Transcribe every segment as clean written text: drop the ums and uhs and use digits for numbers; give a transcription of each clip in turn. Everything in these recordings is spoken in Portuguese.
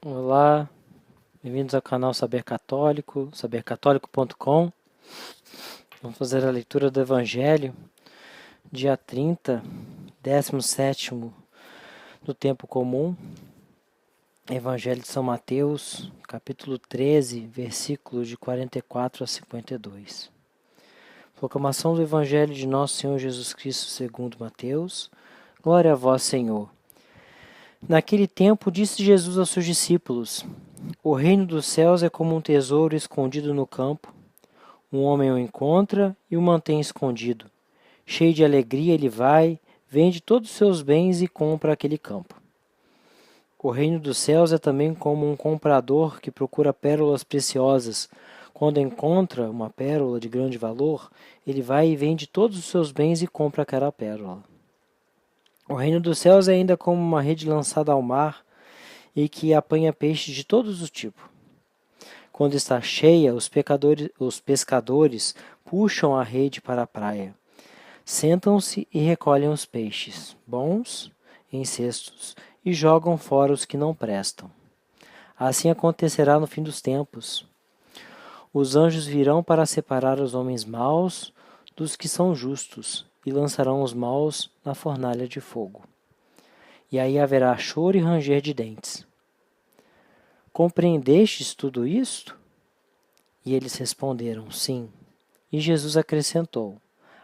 Olá, bem-vindos ao canal Saber Católico, sabercatólico.com. Vamos fazer a leitura do Evangelho, dia 30, 17º do Tempo Comum. Evangelho de São Mateus, capítulo 13, versículos de 44 a 52. Proclamação do Evangelho de Nosso Senhor Jesus Cristo segundo Mateus. Glória a vós, Senhor. Naquele tempo disse Jesus aos seus discípulos: O reino dos céus é como um tesouro escondido no campo. Um homem o encontra e o mantém escondido. Cheio de alegria, ele vai, vende todos os seus bens e compra aquele campo. O reino dos céus é também como um comprador que procura pérolas preciosas. Quando encontra uma pérola de grande valor, ele vai e vende todos os seus bens e compra aquela pérola. O reino dos céus é ainda como uma rede lançada ao mar e que apanha peixes de todos os tipos. Quando está cheia, os pescadores puxam a rede para a praia. Sentam-se e recolhem os peixes, bons, em cestos, e jogam fora os que não prestam. Assim acontecerá no fim dos tempos. Os anjos virão para separar os homens maus dos que são justos, e lançarão os maus na fornalha de fogo. E aí haverá choro e ranger de dentes. Compreendestes tudo isto? E eles responderam, sim. E Jesus acrescentou,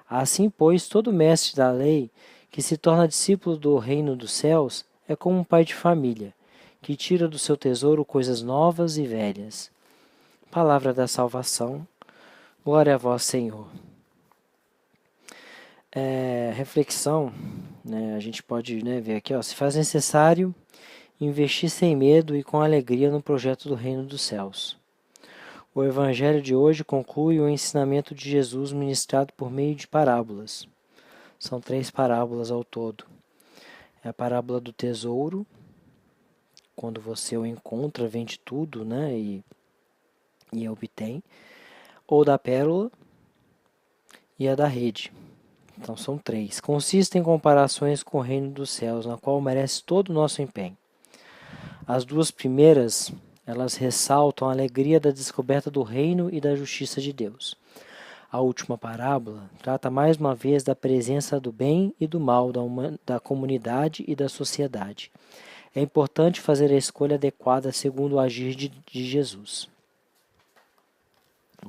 assim, pois, todo mestre da lei que se torna discípulo do reino dos céus é como um pai de família, que tira do seu tesouro coisas novas e velhas. Palavra da salvação. Glória a vós, Senhor. Reflexão, a gente pode ver aqui, se faz necessário investir sem medo e com alegria no projeto do reino dos céus. O Evangelho de hoje conclui o ensinamento de Jesus ministrado por meio de parábolas. São 3 parábolas ao todo. É a parábola do tesouro, quando você o encontra, vende tudo e obtém. Ou da pérola e a da rede. Então são 3. Consistem em comparações com o reino dos céus, na qual merece todo o nosso empenho. As 2 primeiras, elas ressaltam a alegria da descoberta do reino e da justiça de Deus. A última parábola trata mais uma vez da presença do bem e do mal da comunidade e da sociedade. É importante fazer a escolha adequada segundo o agir de Jesus.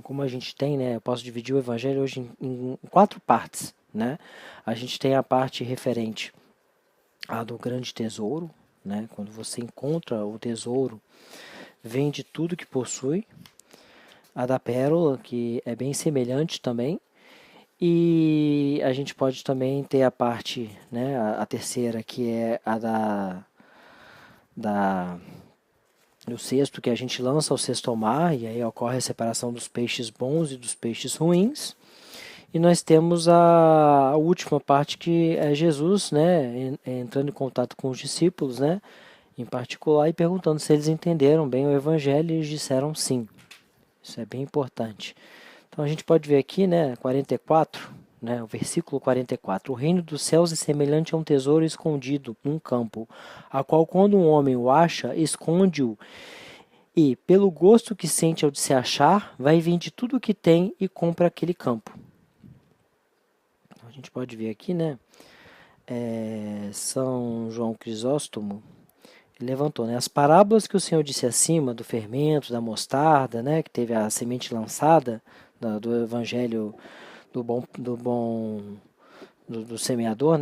Como a gente tem, eu posso dividir o Evangelho hoje em 4 partes. A gente tem a parte referente à do grande tesouro, quando você encontra o tesouro, vende tudo que possui. A da pérola, que é bem semelhante também. E a gente pode também ter a parte, a terceira, que é a do cesto, que a gente lança o cesto ao mar, e aí ocorre a separação dos peixes bons e dos peixes ruins. E nós temos a última parte, que é Jesus, entrando em contato com os discípulos, em particular, e perguntando se eles entenderam bem o Evangelho, e eles disseram sim. Isso é bem importante. Então a gente pode ver aqui, 44, o versículo 44. O reino dos céus é semelhante a um tesouro escondido num campo, a qual quando um homem o acha, esconde-o, e, pelo gosto que sente ao de se achar, vai e vende tudo o que tem e compra aquele campo. Então, a gente pode ver aqui, São João Crisóstomo, ele levantou, as parábolas que o Senhor disse acima, do fermento, da mostarda, que teve a semente lançada, do Evangelho do semeador,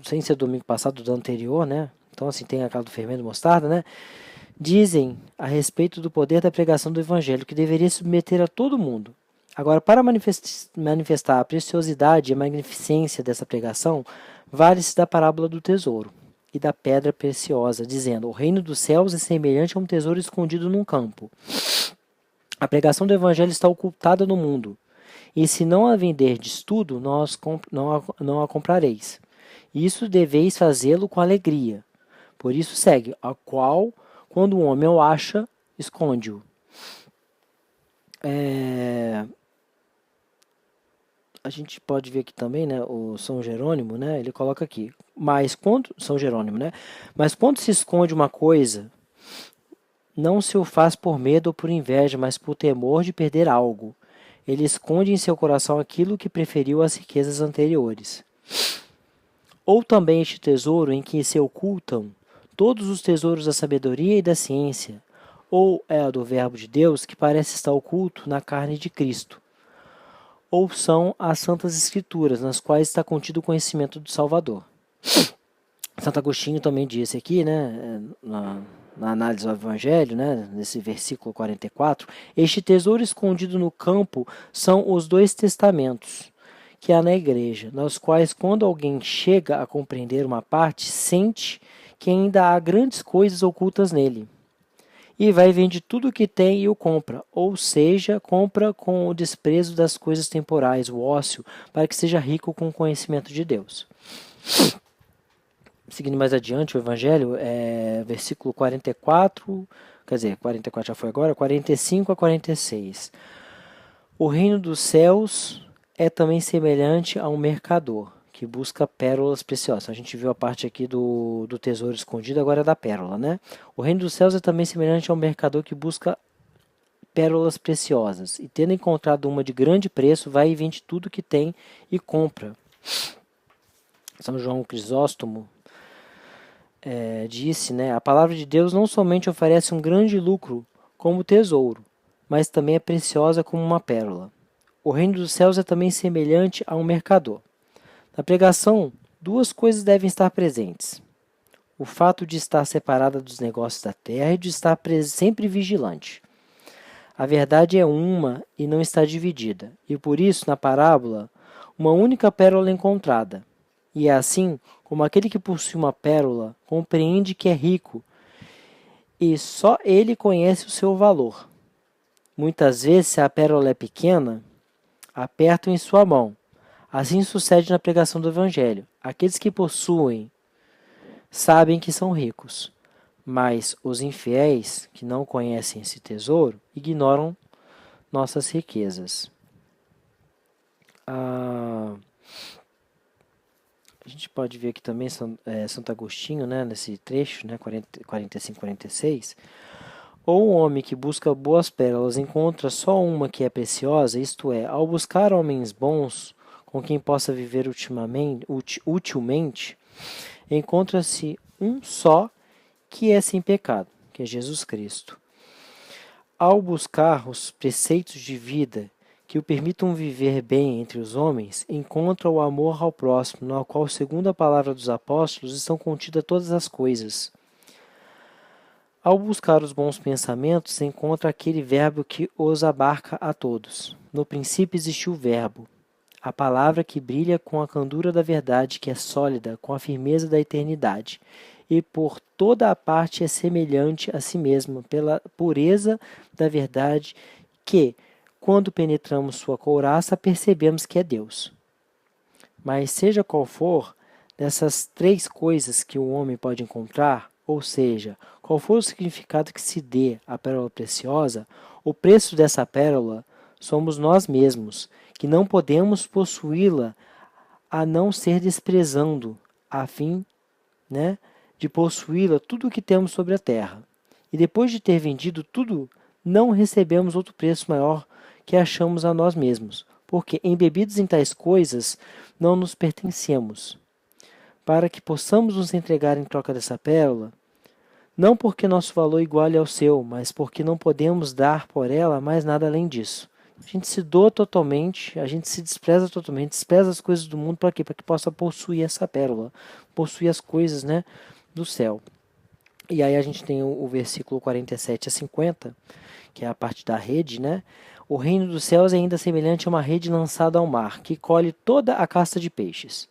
sem ser domingo passado, do anterior, então assim tem aquela do fermento de mostarda, dizem a respeito do poder da pregação do Evangelho, que deveria submeter a todo mundo. Agora, para manifestar a preciosidade e a magnificência dessa pregação, vale-se da parábola do tesouro e da pedra preciosa, dizendo: o reino dos céus é semelhante a um tesouro escondido num campo. A pregação do Evangelho está ocultada no mundo, e se não a venderdes tudo, não a comprareis. Isso deveis fazê-lo com alegria. Por isso segue, a qual, quando um homem o acha, esconde-o. A gente pode ver aqui também, o São Jerônimo, ele coloca aqui, São Jerônimo, mas quando se esconde uma coisa, não se o faz por medo ou por inveja, mas por temor de perder algo. Ele esconde em seu coração aquilo que preferiu às riquezas anteriores. Ou também este tesouro em que se ocultam todos os tesouros da sabedoria e da ciência, ou é o do Verbo de Deus que parece estar oculto na carne de Cristo, ou são as Santas Escrituras, nas quais está contido o conhecimento do Salvador. Santo Agostinho também disse aqui, né, na análise do Evangelho, né, nesse versículo 44, este tesouro escondido no campo são os 2 testamentos que há na igreja, nos quais, quando alguém chega a compreender uma parte, sente que ainda há grandes coisas ocultas nele. E vai vende tudo o que tem e o compra, ou seja, compra com o desprezo das coisas temporais, o ócio, para que seja rico com o conhecimento de Deus. Seguindo mais adiante, o Evangelho, versículo 44, quer dizer, 44 já foi agora, 45 a 46. O reino dos céus é também semelhante a um mercador que busca pérolas preciosas. A gente viu a parte aqui do tesouro escondido, agora é da pérola, né? O reino dos céus é também semelhante a um mercador que busca pérolas preciosas, e tendo encontrado uma de grande preço, vai e vende tudo que tem e compra. São João Crisóstomo disse, né, a palavra de Deus não somente oferece um grande lucro como tesouro, mas também é preciosa como uma pérola. O reino dos céus é também semelhante a um mercador. Na pregação, 2 coisas devem estar presentes: o fato de estar separada dos negócios da terra e de estar sempre vigilante. A verdade é uma e não está dividida, e por isso, na parábola, uma única pérola é encontrada. E é assim como aquele que possui uma pérola compreende que é rico, e só ele conhece o seu valor. Muitas vezes, se a pérola é pequena, apertam em sua mão. Assim sucede na pregação do Evangelho. Aqueles que possuem sabem que são ricos, mas os infiéis, que não conhecem esse tesouro, ignoram nossas riquezas. A gente pode ver aqui também Santo Agostinho, né, nesse trecho, né, 45, 46. Ou um homem que busca boas pérolas encontra só uma que é preciosa, isto é, ao buscar homens bons com quem possa viver utilmente, encontra-se um só que é sem pecado, que é Jesus Cristo. Ao buscar os preceitos de vida que o permitam viver bem entre os homens, encontra o amor ao próximo, no qual, segundo a palavra dos apóstolos, estão contidas todas as coisas. Ao buscar os bons pensamentos, encontra aquele verbo que os abarca a todos. No princípio existiu o verbo, a palavra que brilha com a candura da verdade, que é sólida, com a firmeza da eternidade, e por toda a parte é semelhante a si mesma, pela pureza da verdade, que, quando penetramos sua couraça, percebemos que é Deus. Mas seja qual for, dessas 3 coisas que o homem pode encontrar, ou seja, qual for o significado que se dê à pérola preciosa, o preço dessa pérola somos nós mesmos, que não podemos possuí-la a não ser desprezando, a fim, né, de possuí-la tudo o que temos sobre a terra. E depois de ter vendido tudo, não recebemos outro preço maior que achamos a nós mesmos, porque embebidos em tais coisas não nos pertencemos. Para que possamos nos entregar em troca dessa pérola, não porque nosso valor iguale ao seu, mas porque não podemos dar por ela mais nada além disso. A gente se doa totalmente, a gente se despreza totalmente, despreza as coisas do mundo para quê? Para que possa possuir essa pérola, possuir as coisas, né, do céu. E aí a gente tem o versículo 47 a 50, que é a parte da rede, né? O reino dos céus é ainda semelhante a uma rede lançada ao mar, que colhe toda a casta de peixes.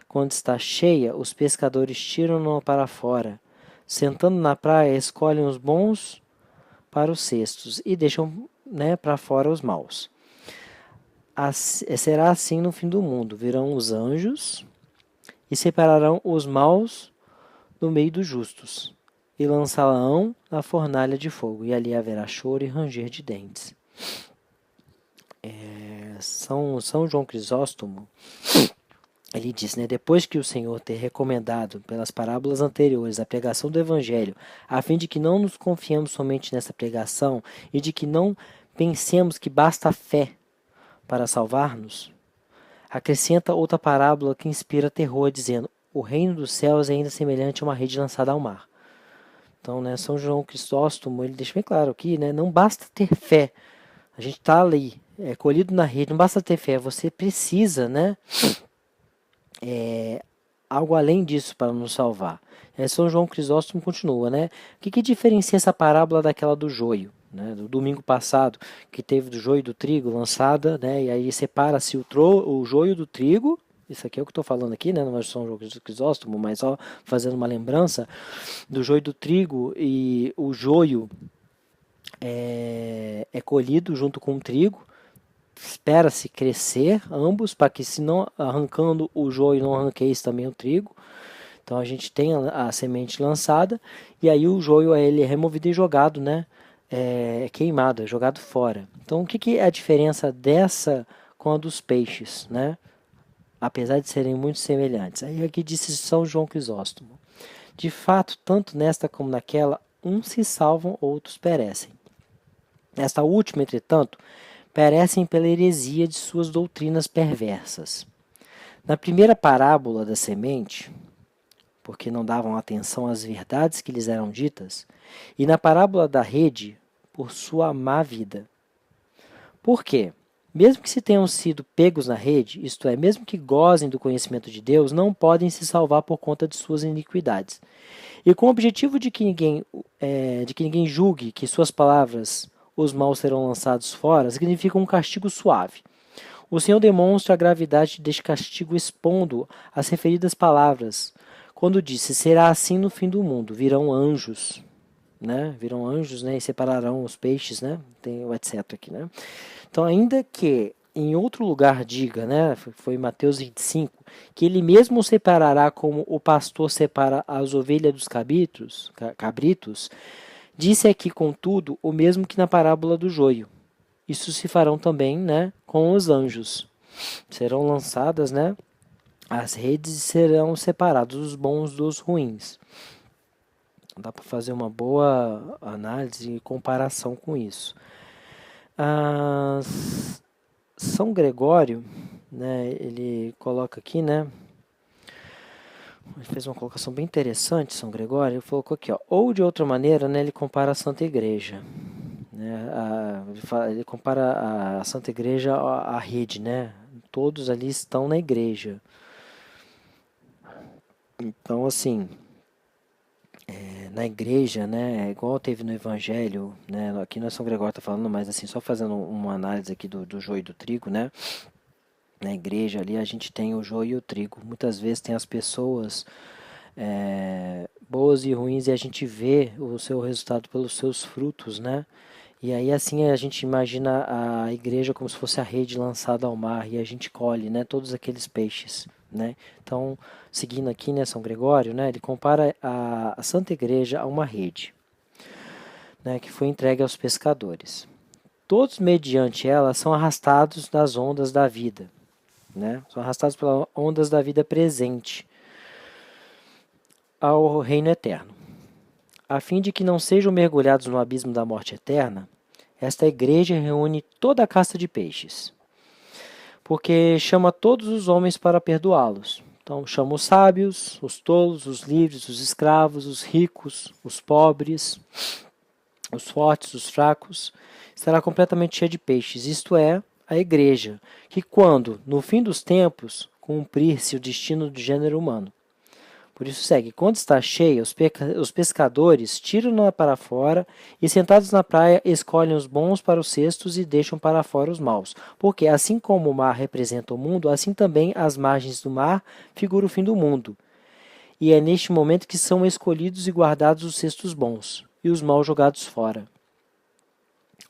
Quando está cheia, os pescadores tiram-na para fora. Sentando na praia, escolhem os bons para os cestos e deixam, né, para fora os maus. Será assim no fim do mundo. Virão os anjos e separarão os maus do meio dos justos, e lançá-la-ão na fornalha de fogo, e ali haverá choro e ranger de dentes. São João Crisóstomo, Ele diz, né, depois que o Senhor ter recomendado pelas parábolas anteriores a pregação do Evangelho, a fim de que não nos confiemos somente nessa pregação e de que não pensemos que basta a fé para salvar-nos, acrescenta outra parábola que inspira terror, dizendo: o reino dos céus é ainda semelhante a uma rede lançada ao mar. Então, né, São João Crisóstomo, ele deixa bem claro aqui, né, não basta ter fé. A gente está ali, colhido na rede, não basta ter fé, você precisa, né, algo além disso para nos salvar. São João Crisóstomo continua, né? O que diferencia essa parábola daquela do joio, né? Do domingo passado, que teve do joio e do trigo lançada, né? E aí separa-se o joio do trigo. Isso aqui é o que estou falando aqui, né? Não é São João Crisóstomo, mas só fazendo uma lembrança do joio do trigo, e o joio é colhido junto com o trigo. Espera-se crescer ambos, para que, se não arrancando o joio, não arranqueis também o trigo. Então a gente tem a semente lançada, e aí o joio ele é removido e jogado, né? Queimado, é jogado fora. Então o que é a diferença dessa com a dos peixes, né? Apesar de serem muito semelhantes. Aí aqui disse São João Crisóstomo: de fato, tanto nesta como naquela, uns se salvam, outros perecem. Esta última, entretanto, perecem pela heresia de suas doutrinas perversas. Na primeira parábola da semente, porque não davam atenção às verdades que lhes eram ditas, e na parábola da rede, por sua má vida. Por quê? Mesmo que se tenham sido pegos na rede, isto é, mesmo que gozem do conhecimento de Deus, não podem se salvar por conta de suas iniquidades. E com o objetivo de que ninguém julgue que suas palavras, os maus serão lançados fora, significa um castigo suave. O Senhor demonstra a gravidade deste castigo expondo as referidas palavras, quando disse: será assim no fim do mundo, virão anjos, né? Virão anjos, né? E separarão os peixes, né? Tem o etc aqui, né? Então, ainda que em outro lugar diga, né? Foi em Mateus 25, que ele mesmo separará como o pastor separa as ovelhas dos cabritos, disse aqui, contudo, o mesmo que na parábola do joio. Isso se farão também, né, com os anjos. Serão lançadas, né, as redes, serão separados os bons dos ruins. Dá para fazer uma boa análise e comparação com isso. São Gregório, né, ele coloca aqui, né, ele fez uma colocação bem interessante, São Gregório. Ele colocou aqui, ó, ou de outra maneira, né, ele compara a Santa Igreja. Né, ele compara a Santa Igreja à rede, né? Todos ali estão na igreja. Então, assim, na igreja, né, igual teve no Evangelho, né, aqui não é São Gregório está falando, mas assim, só fazendo uma análise aqui do joio e do trigo, né? Na igreja ali a gente tem o joio e o trigo. Muitas vezes tem as pessoas boas e ruins, e a gente vê o seu resultado pelos seus frutos, né? E aí assim a gente imagina a igreja como se fosse a rede lançada ao mar, e a gente colhe, né, todos aqueles peixes, né? Então, seguindo aqui, né, São Gregório, né, ele compara a Santa Igreja a uma rede, né, que foi entregue aos pescadores. Todos mediante ela são arrastados das ondas da vida, né? São arrastados pelas ondas da vida presente ao reino eterno. A fim de que não sejam mergulhados no abismo da morte eterna, esta igreja reúne toda a casta de peixes, porque chama todos os homens para perdoá-los. Então chama os sábios, os tolos, os livres, os escravos, os ricos, os pobres, os fortes, os fracos. Estará completamente cheia de peixes, isto é, a igreja, que quando, no fim dos tempos, cumprir-se o destino do gênero humano. Por isso segue, quando está cheia, os pescadores tiram-na para fora e, sentados na praia, escolhem os bons para os cestos e deixam para fora os maus. Porque assim como o mar representa o mundo, assim também as margens do mar figuram o fim do mundo. E é neste momento que são escolhidos e guardados os cestos bons, e os maus jogados fora.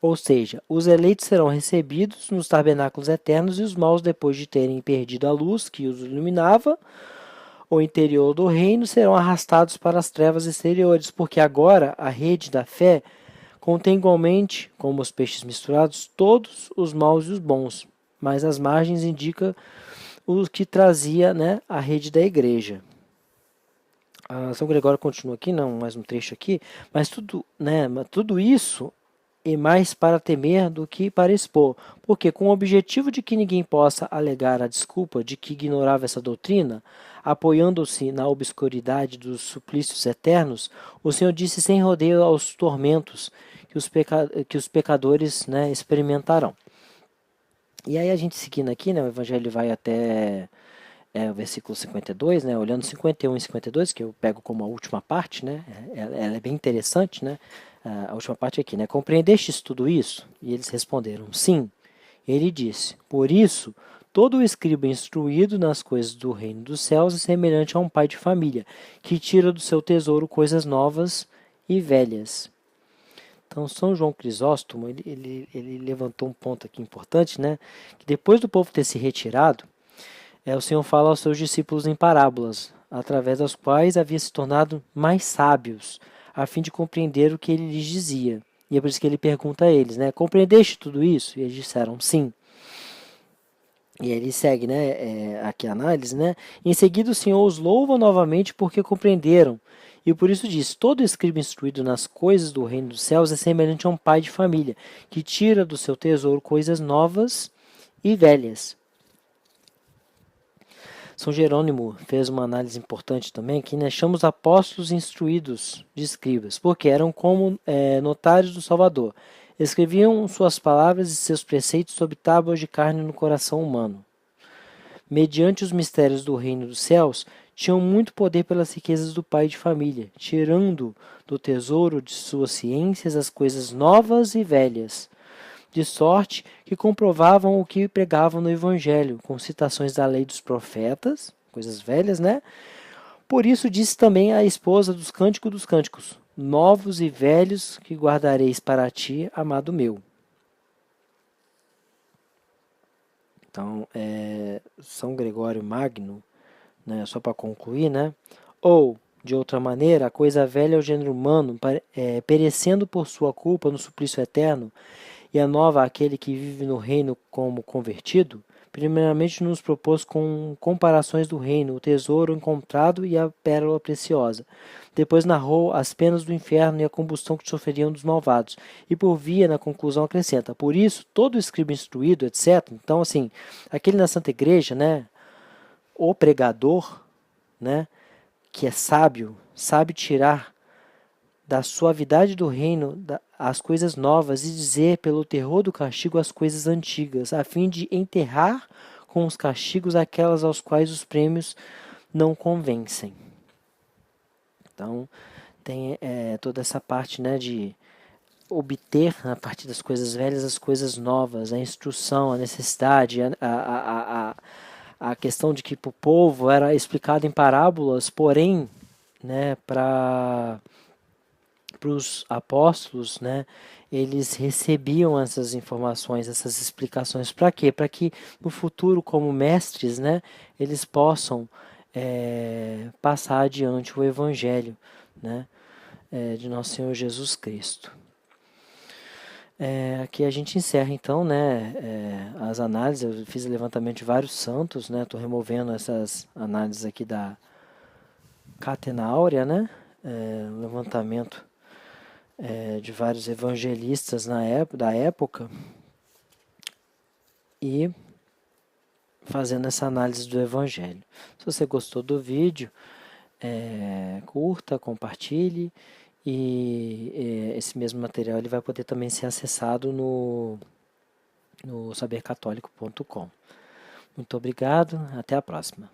Ou seja, os eleitos serão recebidos nos tabernáculos eternos, e os maus, depois de terem perdido a luz que os iluminava, o interior do reino, serão arrastados para as trevas exteriores, porque agora a rede da fé contém igualmente, como os peixes misturados, todos os maus e os bons, mas as margens indica o que trazia, né, a rede da igreja. São Gregório continua aqui, não, mais um trecho aqui, mas tudo isso e mais para temer do que para expor, porque com o objetivo de que ninguém possa alegar a desculpa de que ignorava essa doutrina, apoiando-se na obscuridade dos suplícios eternos, o Senhor disse sem rodeio aos tormentos que os pecadores, né, experimentarão. E aí a gente seguindo aqui, né, o Evangelho vai até o versículo 52, né, olhando 51 e 52, que eu pego como a última parte, né, ela é bem interessante, né, a última parte aqui, né, compreendestes tudo isso? E eles responderam, sim. Ele disse, por isso, todo o escriba instruído nas coisas do reino dos céus é semelhante a um pai de família, que tira do seu tesouro coisas novas e velhas. Então, São João Crisóstomo, ele levantou um ponto aqui importante, né, que depois do povo ter se retirado, o Senhor fala aos seus discípulos em parábolas, através das quais havia se tornado mais sábios, a fim de compreender o que ele lhes dizia. E é por isso que ele pergunta a eles, né? Compreendeste tudo isso? E eles disseram sim. E aí ele segue, né? Aqui a análise, né? Em seguida o Senhor os louva novamente porque compreenderam. E por isso diz, todo escriba instruído nas coisas do reino dos céus é semelhante a um pai de família, que tira do seu tesouro coisas novas e velhas. São Jerônimo fez uma análise importante também, que nós chamamos apóstolos instruídos de escribas, porque eram como notários do Salvador. Escreviam suas palavras e seus preceitos sobre tábuas de carne no coração humano. Mediante os mistérios do reino dos céus, tinham muito poder pelas riquezas do pai de família, tirando do tesouro de suas ciências as coisas novas e velhas, de sorte que comprovavam o que pregavam no Evangelho, com citações da lei dos profetas, coisas velhas, né? Por isso disse também a esposa dos cânticos, novos e velhos que guardareis para ti, amado meu. Então, São Gregório Magno, né, só para concluir, né? Ou, de outra maneira, a coisa velha é o gênero humano, perecendo por sua culpa no suplício eterno, e a nova aquele que vive no reino como convertido, primeiramente nos propôs com comparações do reino, o tesouro encontrado e a pérola preciosa. Depois narrou as penas do inferno e a combustão que sofreriam dos malvados. E por via, na conclusão, acrescenta, por isso, todo escriba instruído, etc. Então, assim, aquele na Santa Igreja, né, o pregador, né, que é sábio, sabe tirar da suavidade do reino as coisas novas e dizer pelo terror do castigo as coisas antigas, a fim de enterrar com os castigos aquelas aos quais os prêmios não convencem. Então, tem toda essa parte, né, de obter, a partir das coisas velhas, as coisas novas, a instrução, a necessidade, a questão de que para o povo era explicado em parábolas, porém, né, para os apóstolos, né, eles recebiam essas informações, essas explicações. Para quê? Para que no futuro, como mestres, né, eles possam passar adiante o Evangelho, né, de nosso Senhor Jesus Cristo. Aqui a gente encerra então, né, as análises. Eu fiz o levantamento de vários santos, né, estou removendo essas análises aqui da Catena Áurea, né, levantamento de vários evangelistas da época e fazendo essa análise do Evangelho. Se você gostou do vídeo, curta, compartilhe e esse mesmo material ele vai poder também ser acessado no sabercatólico.com. Muito obrigado, até a próxima.